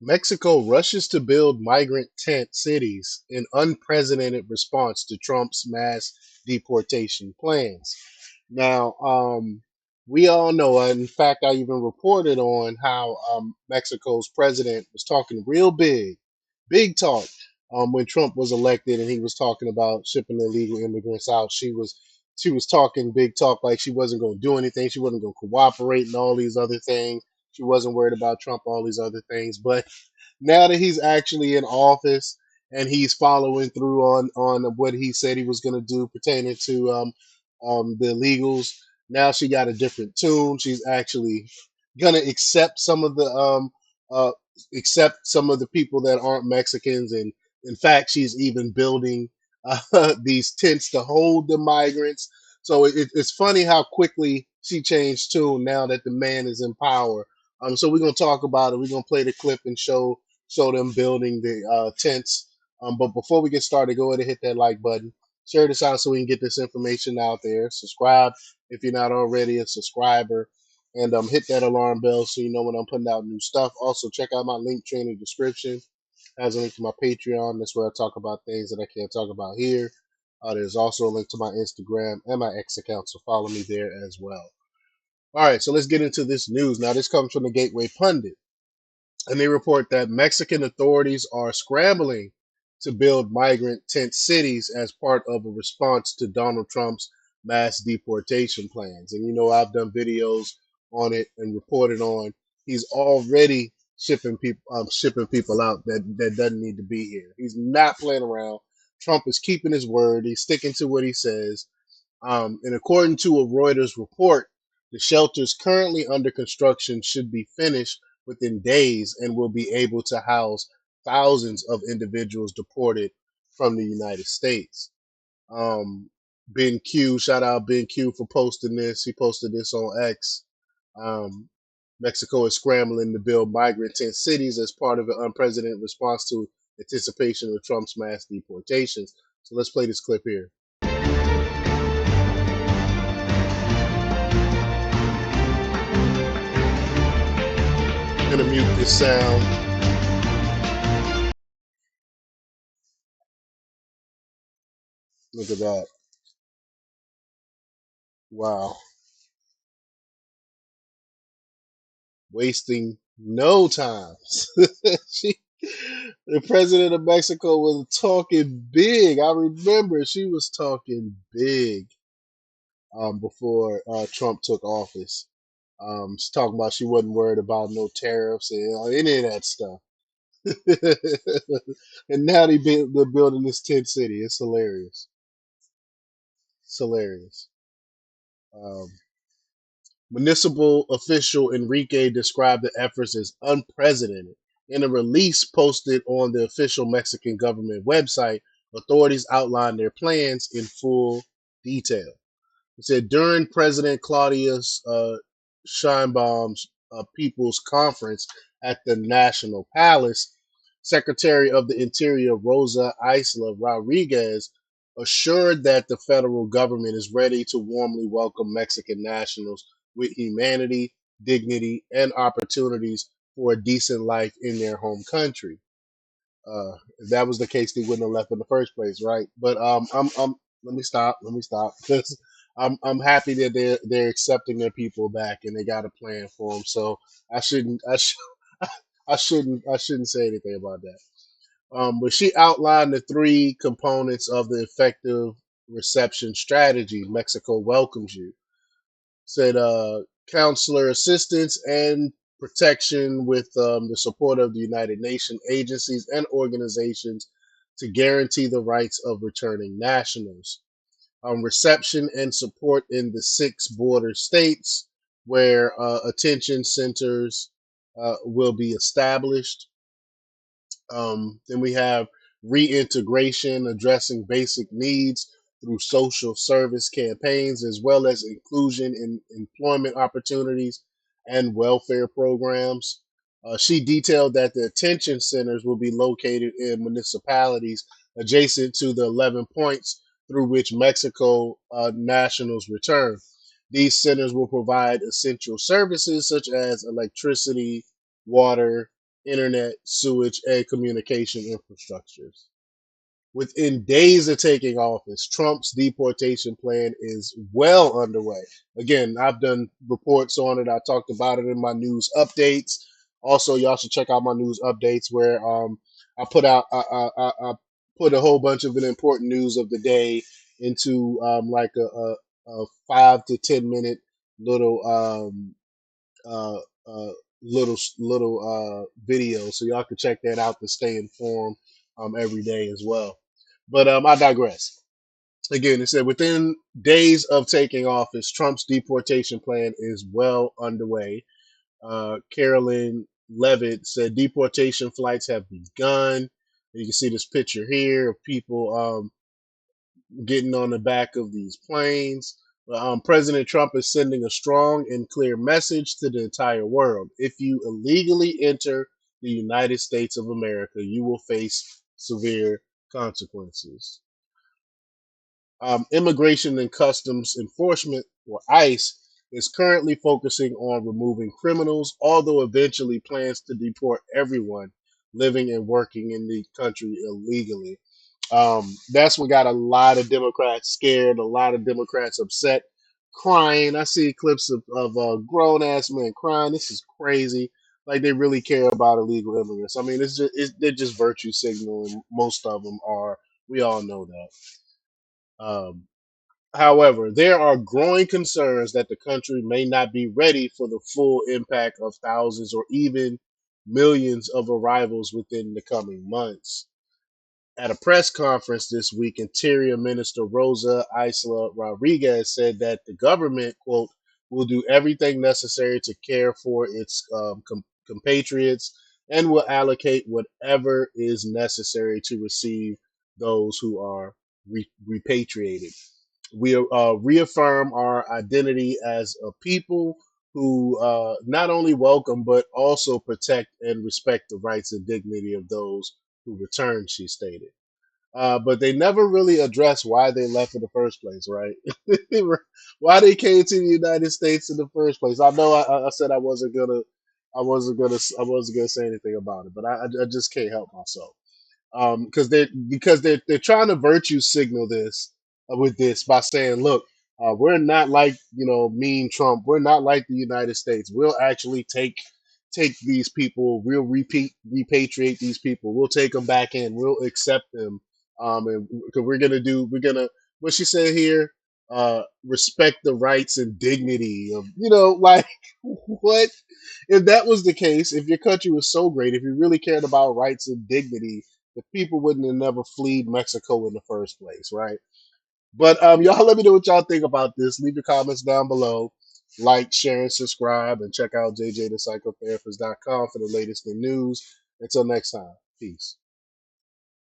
Mexico rushes to build migrant tent cities in unprecedented response to Trump's mass deportation plans. Now, we all know, in fact, I even reported on how Mexico's president was talking real big talk when Trump was elected, and he was talking about shipping illegal immigrants out. She was talking big talk like she wasn't going to do anything. She wasn't going to cooperate and all these other things. She wasn't worried about Trump, all these other things. But now that he's actually in office and he's following through on what he said he was going to do pertaining to the illegals, now she got a different tune. She's actually going to uh, accept some of the people that aren't Mexicans, and in fact, she's even building these tents to hold the migrants. So it's funny how quickly she changed tune now that the man is in power. So we're gonna talk about it. We're gonna play the clip and show them building the tents. But before we get started, go ahead and hit that like button. Share this out so we can get this information out there. Subscribe if you're not already a subscriber. And hit that alarm bell so you know when I'm putting out new stuff. Also, check out my link tree in the description. It has a link to my Patreon. That's where I talk about things that I can't talk about here. There's also a link to my Instagram and my X account, so follow me there as well. All right, so let's get into this news. Now, this comes from the Gateway Pundit, and they report that Mexican authorities are scrambling to build migrant tent cities as part of a response to Donald Trump's mass deportation plans. And you know, I've done videos on it and reported on. He's already shipping people out that doesn't need to be here. He's not playing around. Trump is keeping his word. He's sticking to what he says. And according to a Reuters report, the shelters currently under construction should be finished within days and will be able to house thousands of individuals deported from the United States. Ben Q, shout out Ben Q for posting this. He posted this on X. Um, Mexico is scrambling to build migrant tent cities as part of an unprecedented response to anticipation of Trump's mass deportations. So let's play this clip here. I'm gonna mute this sound. Look at that. Wow. Wasting no time. she, the president of Mexico was talking big. I remember she was talking big before Trump took office. She's talking about she wasn't worried about no tariffs and any of that stuff. And now they're building this tent city. It's hilarious. It's hilarious. Um, Municipal official Enrique described the efforts as unprecedented. In a release posted on the official Mexican government website, authorities outlined their plans in full detail. It said during President Claudia's Sheinbaum's People's Conference at the National Palace, Secretary of the Interior Rosa Isla Rodriguez assured that the federal government is ready to warmly welcome Mexican nationals with humanity, dignity, and opportunities for a decent life in their home country. If that was the case, they wouldn't have left in the first place, right? But I'm let me stop, because I'm happy that they're accepting their people back and they got a plan for them. So I shouldn't I shouldn't say anything about that. But she outlined the three components of the effective reception strategy. Mexico welcomes you. Said counselor assistance and protection with the support of the United Nations agencies and organizations to guarantee the rights of returning nationals. Reception and support in the six border states where attention centers will be established. Then we have reintegration, addressing basic needs through social service campaigns, as well as inclusion in employment opportunities and welfare programs. She detailed that the attention centers will be located in municipalities adjacent to the 11 points through which Mexico nationals return. These centers will provide essential services such as electricity, water, internet, sewage, and communication infrastructures. Within days of taking office, Trump's deportation plan is well underway. Again, I've done reports on it. I talked about it in my news updates. Also, y'all should check out my news updates where I put out I put a whole bunch of the important news of the day into like a 5 to 10 minute little uh, uh, video, so y'all can check that out to stay informed every day as well. But I digress. Again, it said within days of taking office, Trump's deportation plan is well underway. Carolyn Levitt said deportation flights have begun. You can see this picture here of people getting on the back of these planes. President Trump is sending a strong and clear message to the entire world. If you illegally enter the United States of America, you will face severe consequences. Immigration and Customs Enforcement, or ICE, is currently focusing on removing criminals, although eventually plans to deport everyone living and working in the country illegally. That's what got a lot of Democrats scared, a lot of Democrats upset, crying. I see clips of grown ass men crying. This is crazy. Like they really care about illegal immigrants. I mean, they're just virtue signaling. Most of them are. We all know that. However, there are growing concerns that the country may not be ready for the full impact of thousands or even millions of arrivals within the coming months. At a press conference this week, Interior Minister Rosa Isla Rodriguez said that the government, quote, will do everything necessary to care for its compatriots and will allocate whatever is necessary to receive those who are repatriated. We reaffirm our identity as a people who not only welcome but also protect and respect the rights and dignity of those who return, she stated. But they never really addressed why they left in the first place, right? Why they came to the United States in the first place. I know I said I wasn't gonna say anything about it, but I just can't help myself because they're trying to virtue signal this with this by saying, look, we're not like mean Trump. We're not like the United States. We'll actually take these people. We'll repatriate these people. We'll take them back in. We'll accept them. And because we're gonna what she said here. Respect the rights and dignity of like what if that was the case, if your country was so great, if you really cared about rights and dignity, the people wouldn't have never fled Mexico in the first place, right? But y'all let me know what y'all think about this. Leave your comments down below. Like, share, and subscribe, and check out jjthepsychotherapist.com for the latest in news. Until next time, peace.